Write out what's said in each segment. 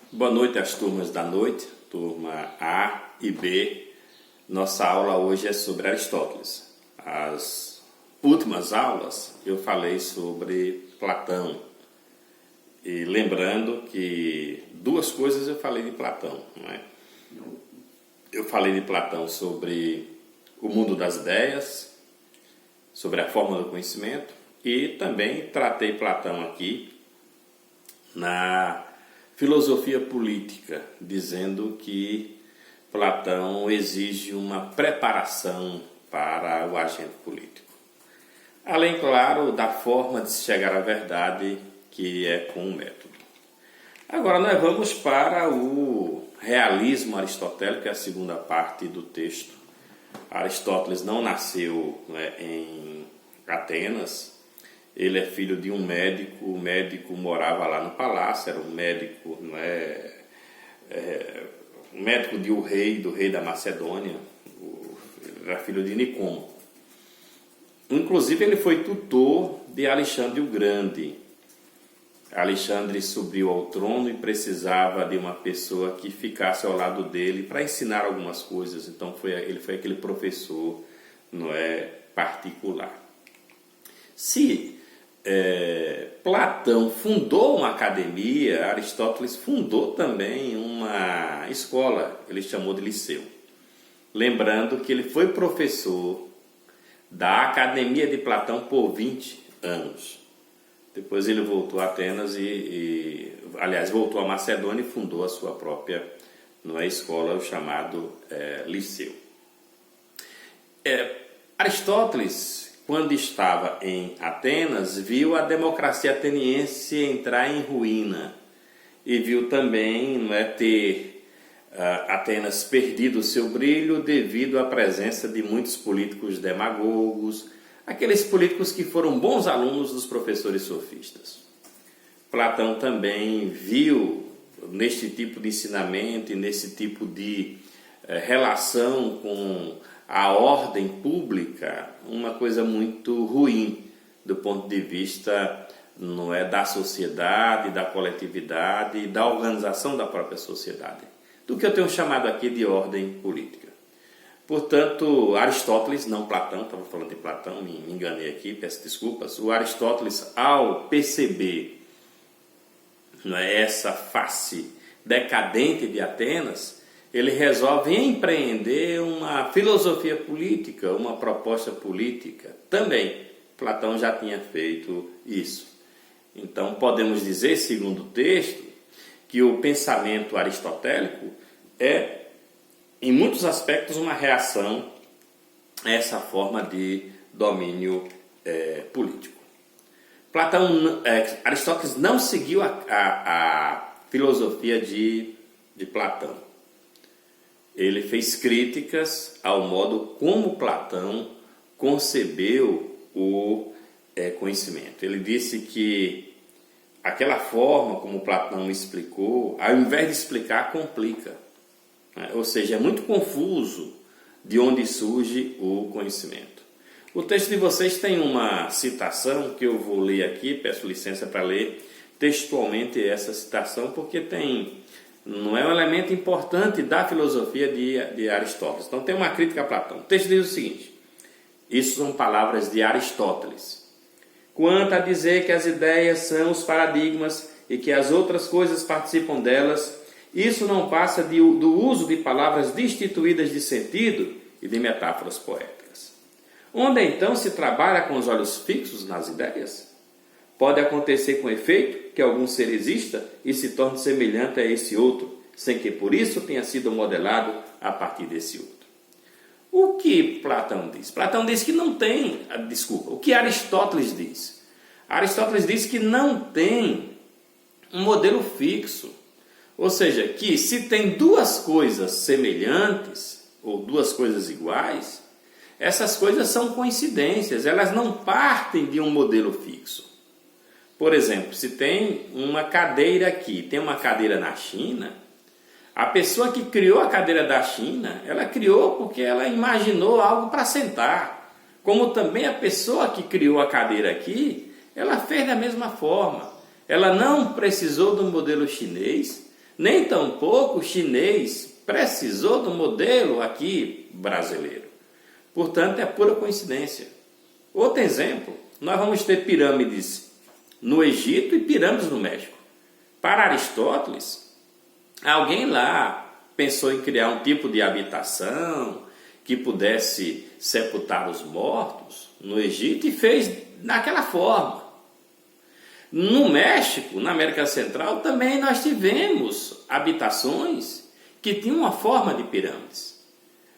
Boa noite às turmas da noite, turma A e B. Nossa aula hoje é sobre Aristóteles. As últimas aulas eu falei sobre Platão. E lembrando que duas coisas eu falei de Platão, não é? Eu falei de Platão sobre o mundo das ideias, sobre a forma do conhecimento, e também tratei Platão aqui na filosofia política, dizendo que Platão exige uma preparação para o agente político. Além, claro, da forma de se chegar à verdade, que é com o método. Agora nós vamos para o realismo aristotélico, que é a segunda parte do texto. Aristóteles não nasceu em Atenas. Ele é filho de um médico, o médico morava lá no palácio, era um médico, um médico do rei da Macedônia, era filho de Nicomo. Inclusive ele foi tutor de Alexandre o Grande. Alexandre subiu ao trono e precisava de uma pessoa que ficasse ao lado dele para ensinar algumas coisas, então ele foi aquele professor particular. Se Platão fundou uma academia, Aristóteles fundou também uma escola, ele chamou de liceu. Lembrando que ele foi professor da Academia de Platão por 20 anos. Depois ele voltou a Atenas voltou a Macedônia e fundou a sua própria escola, o chamado liceu. Aristóteles, quando estava em Atenas, viu a democracia ateniense entrar em ruína e viu também ter Atenas perdido o seu brilho devido à presença de muitos políticos demagogos, aqueles políticos que foram bons alunos dos professores sofistas. Platão também viu neste tipo de ensinamento e nesse tipo de relação com a ordem pública uma coisa muito ruim do ponto de vista da sociedade, da coletividade e da organização da própria sociedade, do que eu tenho chamado aqui de ordem política. Portanto, Aristóteles, não Platão, estava falando de Platão, me enganei aqui, peço desculpas. O Aristóteles, ao perceber essa face decadente de Atenas, ele resolve empreender uma filosofia política, uma proposta política. Também, Platão já tinha feito isso. Então, podemos dizer, segundo o texto, que o pensamento aristotélico é, em muitos aspectos, uma reação a essa forma de domínio político. Aristóteles não seguiu a filosofia de Platão. Ele fez críticas ao modo como Platão concebeu o conhecimento. Ele disse que aquela forma como Platão explicou, ao invés de explicar, complica. Ou seja, é muito confuso de onde surge o conhecimento. O texto de vocês tem uma citação que eu vou ler aqui, peço licença para ler textualmente essa citação, porque não é um elemento importante da filosofia de Aristóteles. Então tem uma crítica a Platão. O texto diz o seguinte, isso são palavras de Aristóteles. Quanto a dizer que as ideias são os paradigmas e que as outras coisas participam delas, isso não passa do uso de palavras destituídas de sentido e de metáforas poéticas. Onde então se trabalha com os olhos fixos nas ideias? Pode acontecer com efeito que algum ser exista e se torne semelhante a esse outro, sem que por isso tenha sido modelado a partir desse outro. O que Platão diz? Platão diz que não tem, o que Aristóteles diz? Aristóteles diz que não tem um modelo fixo. Ou seja, que se tem duas coisas semelhantes ou duas coisas iguais, essas coisas são coincidências, elas não partem de um modelo fixo. Por exemplo, se tem uma cadeira aqui, tem uma cadeira na China, a pessoa que criou a cadeira da China, ela criou porque ela imaginou algo para sentar. Como também a pessoa que criou a cadeira aqui, ela fez da mesma forma. Ela não precisou do modelo chinês, nem tampouco o chinês precisou do modelo aqui brasileiro. Portanto, é pura coincidência. Outro exemplo, nós vamos ter pirâmides no Egito e pirâmides no México. Para Aristóteles, alguém lá pensou em criar um tipo de habitação que pudesse sepultar os mortos no Egito e fez daquela forma. No México, na América Central, também nós tivemos habitações que tinham uma forma de pirâmides.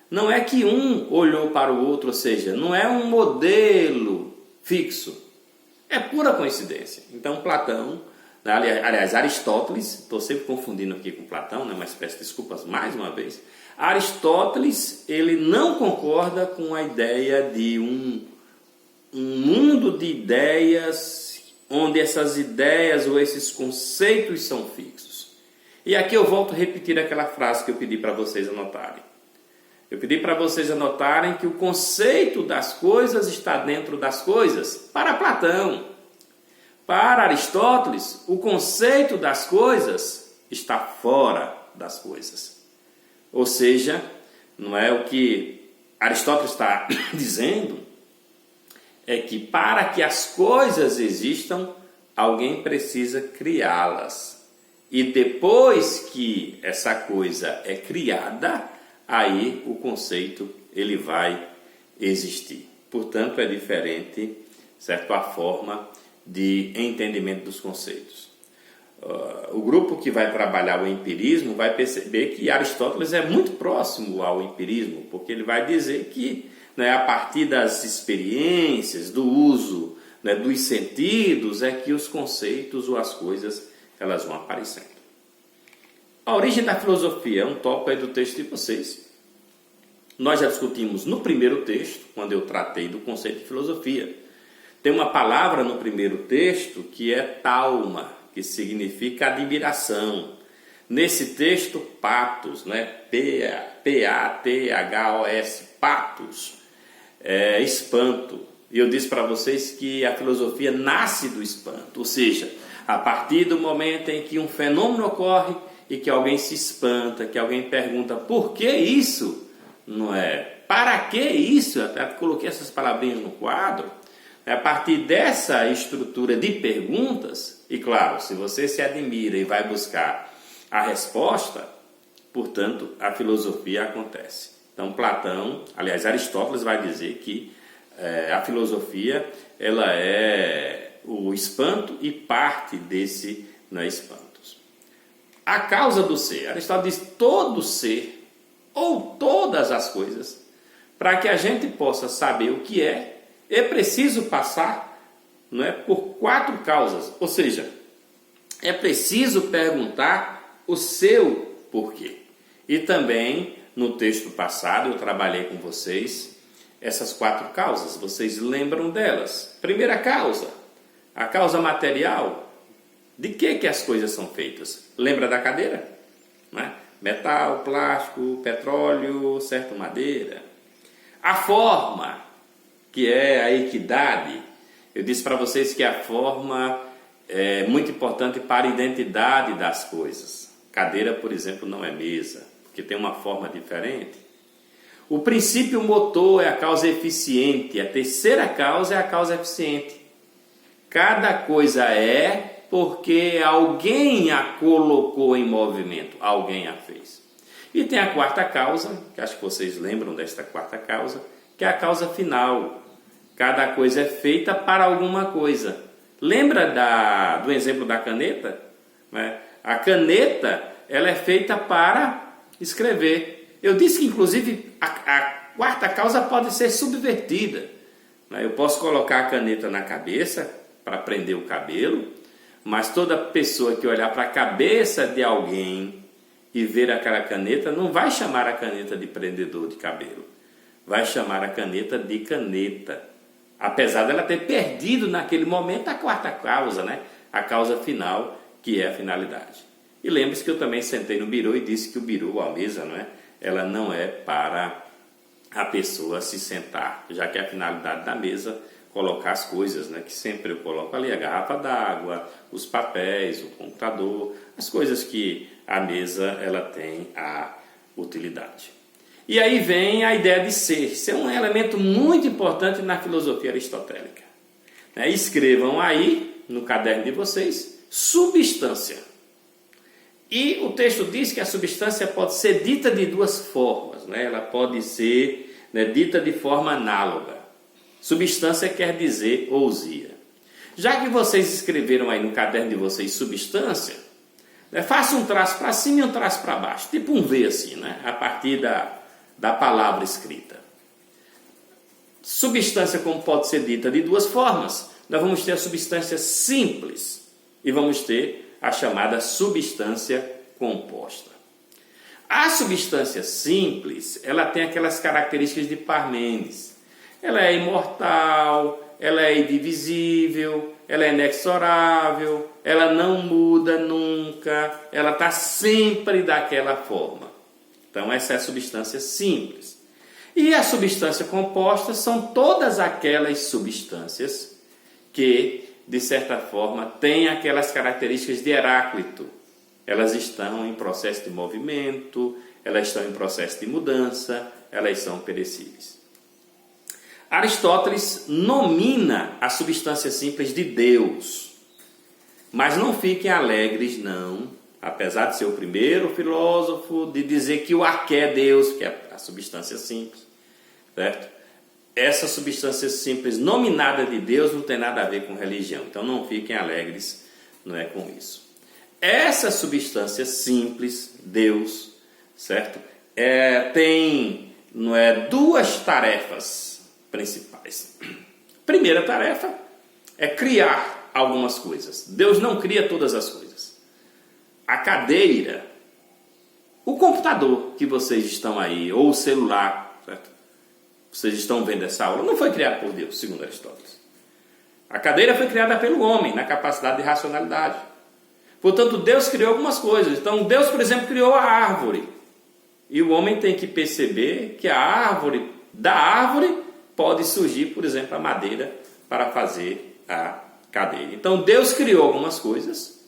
Não é que um olhou para o outro, ou seja, não é um modelo fixo. É pura coincidência. Então, Platão, aliás, Aristóteles, estou sempre confundindo aqui com Platão, né, mas peço desculpas mais uma vez. Aristóteles, ele não concorda com a ideia de um mundo de ideias onde essas ideias ou esses conceitos são fixos. E aqui eu volto a repetir aquela frase que eu pedi para vocês anotarem. Eu pedi para vocês anotarem que o conceito das coisas está dentro das coisas para Platão. Para Aristóteles, o conceito das coisas está fora das coisas. Ou seja, não é o que Aristóteles está dizendo, é que para que as coisas existam, alguém precisa criá-las. E depois que essa coisa é criada, aí o conceito ele vai existir. Portanto, é diferente, certo, a forma de entendimento dos conceitos. O grupo que vai trabalhar o empirismo vai perceber que Aristóteles é muito próximo ao empirismo, porque ele vai dizer que, né, a partir das experiências, do uso, né, dos sentidos, é que os conceitos ou as coisas elas vão aparecendo. A origem da filosofia é um tópico aí do texto de vocês. Nós já discutimos no primeiro texto, quando eu tratei do conceito de filosofia. Tem uma palavra no primeiro texto que é tauma, que significa admiração. Nesse texto, pathos, né? P-A-T-H-O-S, pathos, espanto. E eu disse para vocês que a filosofia nasce do espanto, ou seja, a partir do momento em que um fenômeno ocorre e que alguém se espanta, que alguém pergunta por que isso, não é? Para que isso? Eu até coloquei essas palavrinhas no quadro. A partir dessa estrutura de perguntas, e claro, se você se admira e vai buscar a resposta, portanto, a filosofia acontece. Então, Platão, aliás, Aristóteles vai dizer que a filosofia ela é o espanto e parte desse espantos. A causa do ser. Aristóteles diz todo ser ou todas as coisas, para que a gente possa saber o que é preciso passar, não é, por 4 causas. Ou seja, é preciso perguntar o seu porquê. E também, no texto passado, eu trabalhei com vocês essas 4 causas. Vocês lembram delas? Primeira causa, a causa material. De que as coisas são feitas? Lembra da cadeira? Não é? Metal, plástico, petróleo, certo, madeira. A forma, que é a equidade. Eu disse para vocês que a forma é muito importante para a identidade das coisas. Cadeira, por exemplo, não é mesa, porque tem uma forma diferente. O princípio motor é a causa eficiente. A terceira causa é a causa eficiente. Cada coisa é porque alguém a colocou em movimento, alguém a fez. E tem a quarta causa, que acho que vocês lembram desta quarta causa, que é a causa final. Cada coisa é feita para alguma coisa. Lembra do exemplo da caneta? A caneta ela é feita para escrever. Eu disse que, inclusive, a quarta causa pode ser subvertida. Eu posso colocar a caneta na cabeça para prender o cabelo, mas toda pessoa que olhar para a cabeça de alguém e ver aquela caneta não vai chamar a caneta de prendedor de cabelo. Vai chamar a caneta de caneta. Apesar dela ter perdido naquele momento a quarta causa, né? A causa final, que é a finalidade. E lembre-se que eu também sentei no birô e disse que o birô, a mesa, não é? Ela não é para a pessoa se sentar, já que a finalidade da mesa colocar as coisas, né? Que sempre eu coloco ali a garrafa d'água, os papéis, o computador, as coisas que a mesa ela tem a utilidade. E aí vem a ideia de ser. Ser é um elemento muito importante na filosofia aristotélica. Escrevam aí no caderno de vocês substância. E o texto diz que a substância pode ser dita de duas formas, né? Ela pode ser, né, dita de forma análoga. Substância quer dizer ousia. Já que vocês escreveram aí no caderno de vocês substância, né, faça um traço para cima e um traço para baixo, tipo um V assim, né? A partir da palavra escrita. Substância, como pode ser dita de duas formas, nós vamos ter a substância simples e vamos ter a chamada substância composta. A substância simples, ela tem aquelas características de Parmênides. Ela é imortal, ela é indivisível, ela é inexorável, ela não muda nunca, ela está sempre daquela forma. Então essa é a substância simples. E a substância composta são todas aquelas substâncias que, de certa forma, têm aquelas características de Heráclito. Elas estão em processo de movimento, elas estão em processo de mudança, elas são perecíveis. Aristóteles nomina a substância simples de Deus. Mas não fiquem alegres, não, apesar de ser o primeiro filósofo de dizer que o arqué é Deus, que é a substância simples, certo? Essa substância simples nominada de Deus não tem nada a ver com religião, então não fiquem alegres, não é com isso. Essa substância simples, Deus, certo? Tem duas tarefas principais. Primeira tarefa é criar algumas coisas. Deus não cria todas as coisas. A cadeira, o computador que vocês estão aí, ou o celular, certo? Vocês estão vendo essa aula, não foi criado por Deus, segundo Aristóteles. A cadeira foi criada pelo homem, na capacidade de racionalidade. Portanto, Deus criou algumas coisas. Então, Deus, por exemplo, criou a árvore. E o homem tem que perceber que da árvore pode surgir, por exemplo, a madeira para fazer a cadeira. Então, Deus criou algumas coisas.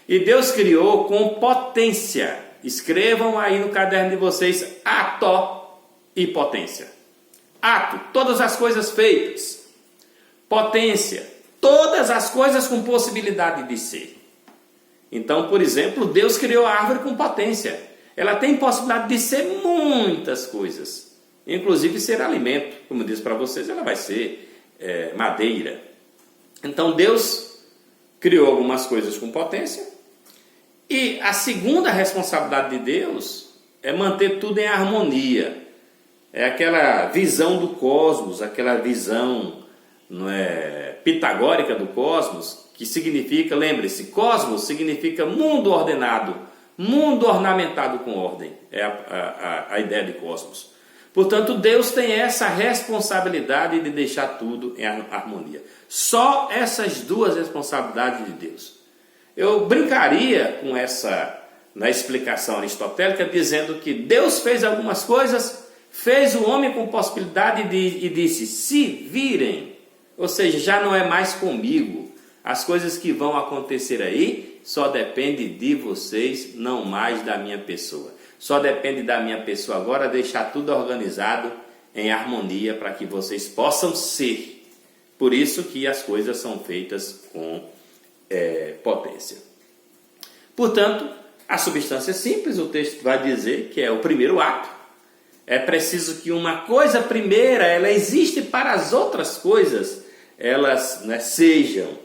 E Deus criou com potência. Escrevam aí no caderno de vocês ato e potência. Ato, todas as coisas feitas. Potência, todas as coisas com possibilidade de ser. Então, por exemplo, Deus criou a árvore com potência. Ela tem possibilidade de ser muitas coisas. Inclusive ser alimento. Como eu disse para vocês, ela vai ser madeira. Então, Deus criou algumas coisas com potência. E a segunda responsabilidade de Deus é manter tudo em harmonia. É aquela visão do cosmos, aquela visão pitagórica do cosmos, que significa, lembre-se, cosmos significa mundo ordenado, mundo ornamentado com ordem. É a ideia de cosmos. Portanto, Deus tem essa responsabilidade de deixar tudo em harmonia. Só essas duas responsabilidades de Deus. Eu brincaria com na explicação aristotélica, dizendo que Deus fez algumas coisas, fez o homem com possibilidade e disse, se virem, ou seja, já não é mais comigo. As coisas que vão acontecer aí só depende de vocês, não mais da minha pessoa. Só depende da minha pessoa agora deixar tudo organizado em harmonia para que vocês possam ser. Por isso que as coisas são feitas com potência. Portanto, a substância simples, o texto vai dizer que é o primeiro ato. É preciso que uma coisa primeira, ela existe para as outras coisas, elas sejam.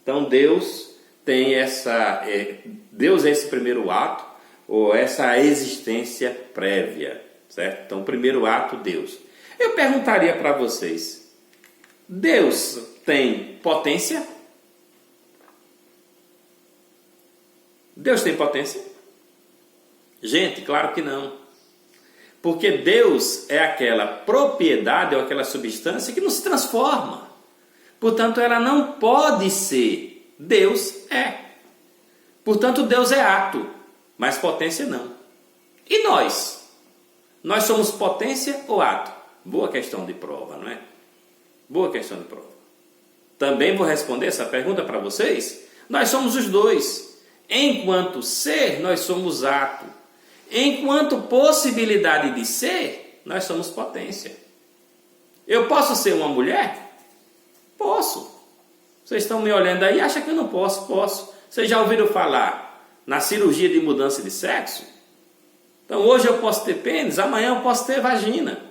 Então Deus tem Deus é esse primeiro ato, ou essa existência prévia, certo? Então, o primeiro ato, Deus. Eu perguntaria para vocês, Deus tem potência? Deus tem potência? Gente, claro que não. Porque Deus é aquela propriedade ou aquela substância que não se transforma. Portanto, ela não pode ser. Deus é. Portanto, Deus é ato, mas potência não. E nós? Nós somos potência ou ato? Boa questão de prova, não é? Boa questão de prova. Também vou responder essa pergunta para vocês. Nós somos os dois. Enquanto ser, nós somos ato. Enquanto possibilidade de ser, nós somos potência. Eu posso ser uma mulher? Posso. Vocês estão me olhando aí e acham que eu não posso? Posso. Vocês já ouviram falar na cirurgia de mudança de sexo? Então hoje eu posso ter pênis, amanhã eu posso ter vagina.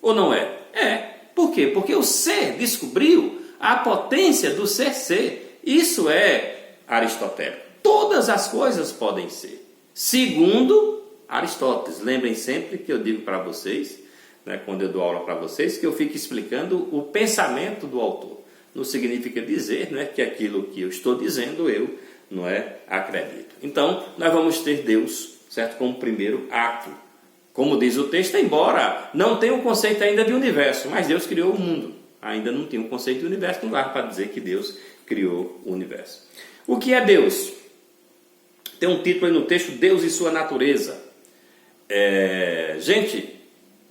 Ou não é? É. Por quê? Porque o ser descobriu a potência do ser. Isso é aristotélico. Todas as coisas podem ser. Segundo Aristóteles. Lembrem sempre que eu digo para vocês, né, quando eu dou aula para vocês, que eu fico explicando o pensamento do autor. Não significa dizer, né, que aquilo que eu estou dizendo eu não acredito. Então, nós vamos ter Deus, certo, como primeiro ato. Como diz o texto, embora não tenha o conceito ainda de universo, mas Deus criou o mundo. Ainda não tem o conceito de universo, não dá para dizer que Deus criou o universo. O que é Deus? Tem um título aí no texto, Deus e sua natureza. Gente,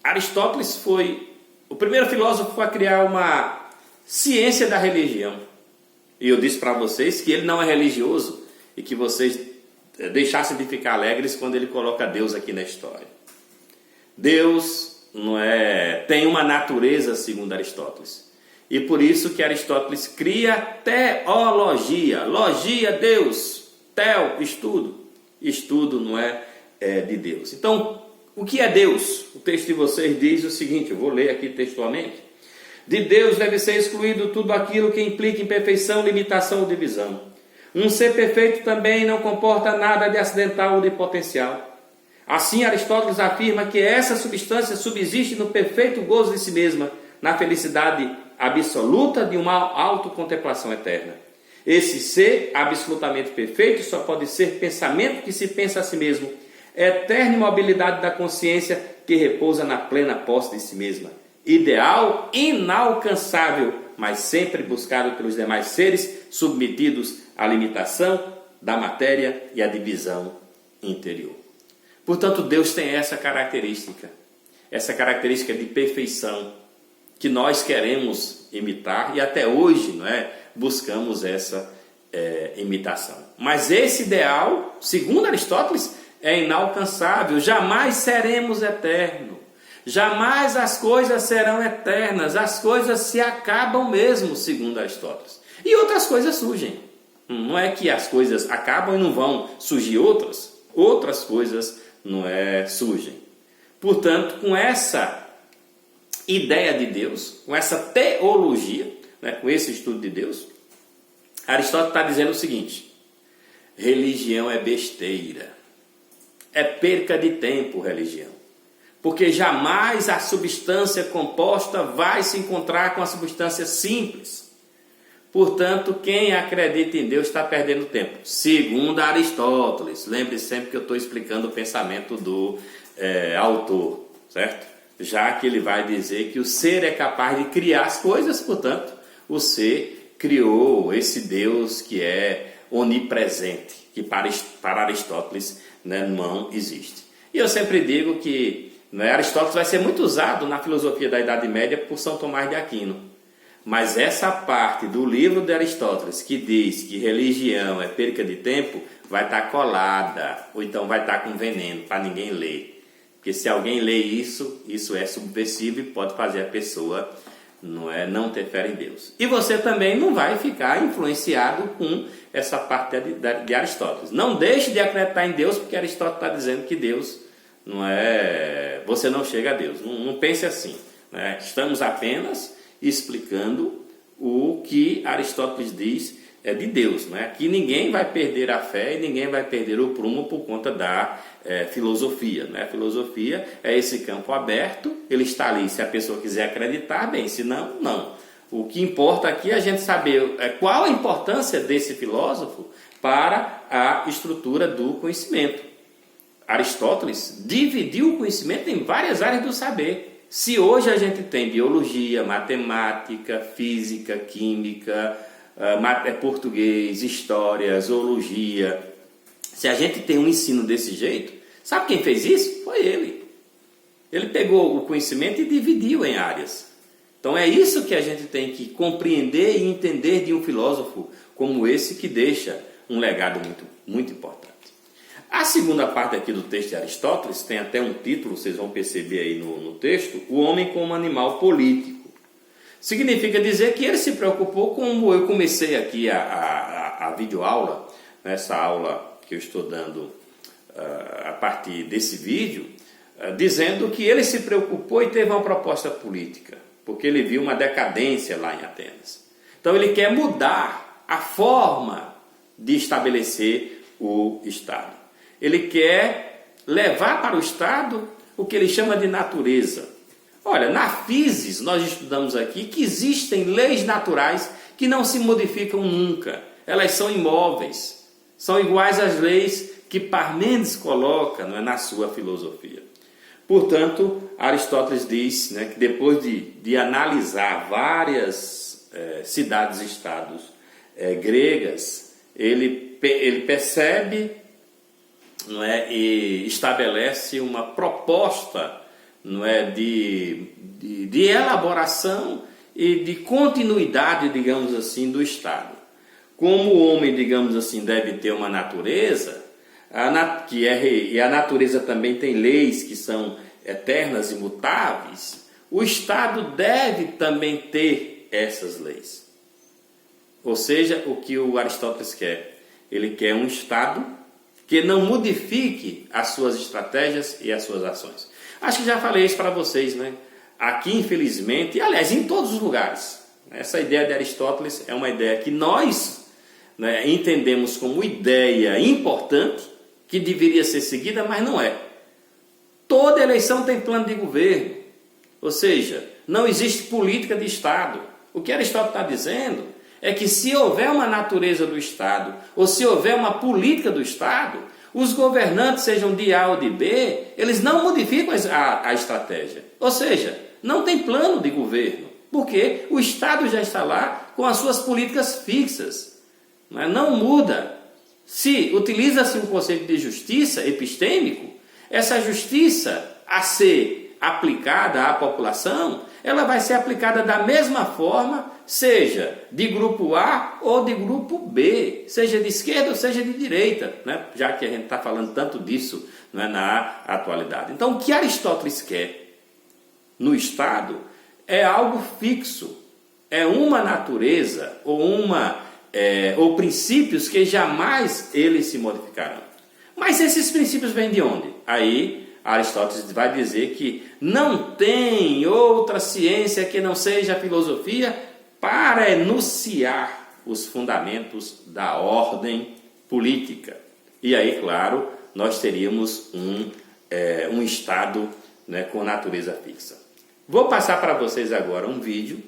Aristóteles foi o primeiro filósofo a criar uma ciência da religião. E eu disse para vocês que ele não é religioso e que vocês deixassem de ficar alegres quando ele coloca Deus aqui na história. Deus tem uma natureza, segundo Aristóteles. E por isso que Aristóteles cria teologia. Logia, Deus. Teo, estudo. Estudo de Deus. Então, o que é Deus? O texto de vocês diz o seguinte, eu vou ler aqui textualmente. De Deus deve ser excluído tudo aquilo que implica imperfeição, limitação ou divisão. Um ser perfeito também não comporta nada de acidental ou de potencial. Assim, Aristóteles afirma que essa substância subsiste no perfeito gozo de si mesma, na felicidade absoluta de uma autocontemplação eterna. Esse ser absolutamente perfeito só pode ser pensamento que se pensa a si mesmo, eterna imobilidade da consciência que repousa na plena posse de si mesma. Ideal inalcançável, mas sempre buscado pelos demais seres, submetidos à limitação da matéria e à divisão interior. Portanto, Deus tem essa característica de perfeição, que nós queremos imitar e até hoje buscamos essa imitação. Mas esse ideal, segundo Aristóteles, é inalcançável, jamais seremos eternos. Jamais as coisas serão eternas, as coisas se acabam mesmo, segundo Aristóteles. E outras coisas surgem. Não é que as coisas acabam e não vão surgir outras coisas surgem. Portanto, com essa ideia de Deus, com essa teologia, com esse estudo de Deus, Aristóteles está dizendo o seguinte: religião é besteira, é perca de tempo religião. Porque jamais a substância composta vai se encontrar com a substância simples. Portanto, quem acredita em Deus está perdendo tempo. Segundo Aristóteles, lembre sempre que eu estou explicando o pensamento do autor, certo? Já que ele vai dizer que o ser é capaz de criar as coisas, portanto, o ser criou esse Deus que é onipresente, que para Aristóteles não existe. E eu sempre digo que Aristóteles vai ser muito usado na filosofia da Idade Média por São Tomás de Aquino. Mas essa parte do livro de Aristóteles que diz que religião é perca de tempo vai estar colada, ou então vai estar com veneno para ninguém ler. Porque se alguém lê isso é subversivo e pode fazer a pessoa não ter fé em Deus. E você também não vai ficar influenciado com essa parte de Aristóteles. Não deixe de acreditar em Deus, porque Aristóteles está dizendo que Deus você não chega a Deus. Não pense assim. Estamos apenas explicando o que Aristóteles diz de Deus. Que ninguém vai perder a fé e ninguém vai perder o prumo por conta da filosofia. A filosofia é esse campo aberto, ele está ali se a pessoa quiser acreditar, bem, se não, não. O que importa aqui é a gente saber qual a importância desse filósofo para a estrutura do conhecimento. Aristóteles dividiu o conhecimento em várias áreas do saber. Se hoje a gente tem biologia, matemática, física, química, português, história, zoologia, se a gente tem um ensino desse jeito, sabe quem fez isso? Foi ele. Ele pegou o conhecimento e dividiu em áreas. Então, Então é isso que a gente tem que compreender e entender de um filósofo como esse, que deixa um legado muito importante. A segunda parte aqui do texto de Aristóteles tem até um título, vocês vão perceber aí no texto: o homem como animal político. Significa dizer que ele se preocupou, como eu comecei aqui a videoaula, essa aula que eu estou dando a partir desse vídeo, dizendo que ele se preocupou e teve uma proposta política, porque ele viu uma decadência lá em Atenas. Então ele quer mudar a forma de estabelecer o Estado. Ele quer levar para o Estado o que ele chama de natureza. Olha, na Physis nós estudamos aqui que existem leis naturais que não se modificam nunca. Elas são imóveis, são iguais às leis que Parmênides coloca, não é, na sua filosofia. Portanto, Aristóteles diz, né, que depois de analisar várias cidades-estados gregas, ele percebe, não é, e estabelece uma proposta, não é, de elaboração e de continuidade, digamos assim, do Estado. Como o homem, digamos assim, deve ter uma natureza, e a natureza também tem leis que são eternas e imutáveis, o Estado deve também ter essas leis. Ou seja, o que o Aristóteles quer? Ele quer um Estado que não modifique as suas estratégias e as suas ações. Acho que já falei isso para vocês, né? Aqui, infelizmente, e aliás, em todos os lugares, essa ideia de Aristóteles é uma ideia que nós, né, entendemos como ideia importante, que deveria ser seguida, mas não é. Toda eleição tem plano de governo, ou seja, não existe política de Estado. O que Aristóteles está dizendo é que se houver uma natureza do Estado, ou se houver uma política do Estado, os governantes, sejam de A ou de B, eles não modificam a estratégia. Ou seja, não tem plano de governo, porque o Estado já está lá com as suas políticas fixas. Não muda. Se utiliza-se um conceito de justiça epistêmico, essa justiça a ser aplicada à população, ela vai ser aplicada da mesma forma, seja de grupo A ou de grupo B, seja de esquerda ou seja de direita, né? Já que a gente está falando tanto disso, não é, na atualidade. Então, o que Aristóteles quer no Estado é algo fixo, é uma natureza ou princípios que jamais eles se modificarão. Mas esses princípios vêm de onde? Aí Aristóteles vai dizer que não tem outra ciência que não seja a filosofia para enunciar os fundamentos da ordem política. E aí, claro, nós teríamos um Estado, né, com natureza fixa. Vou passar para vocês agora um vídeo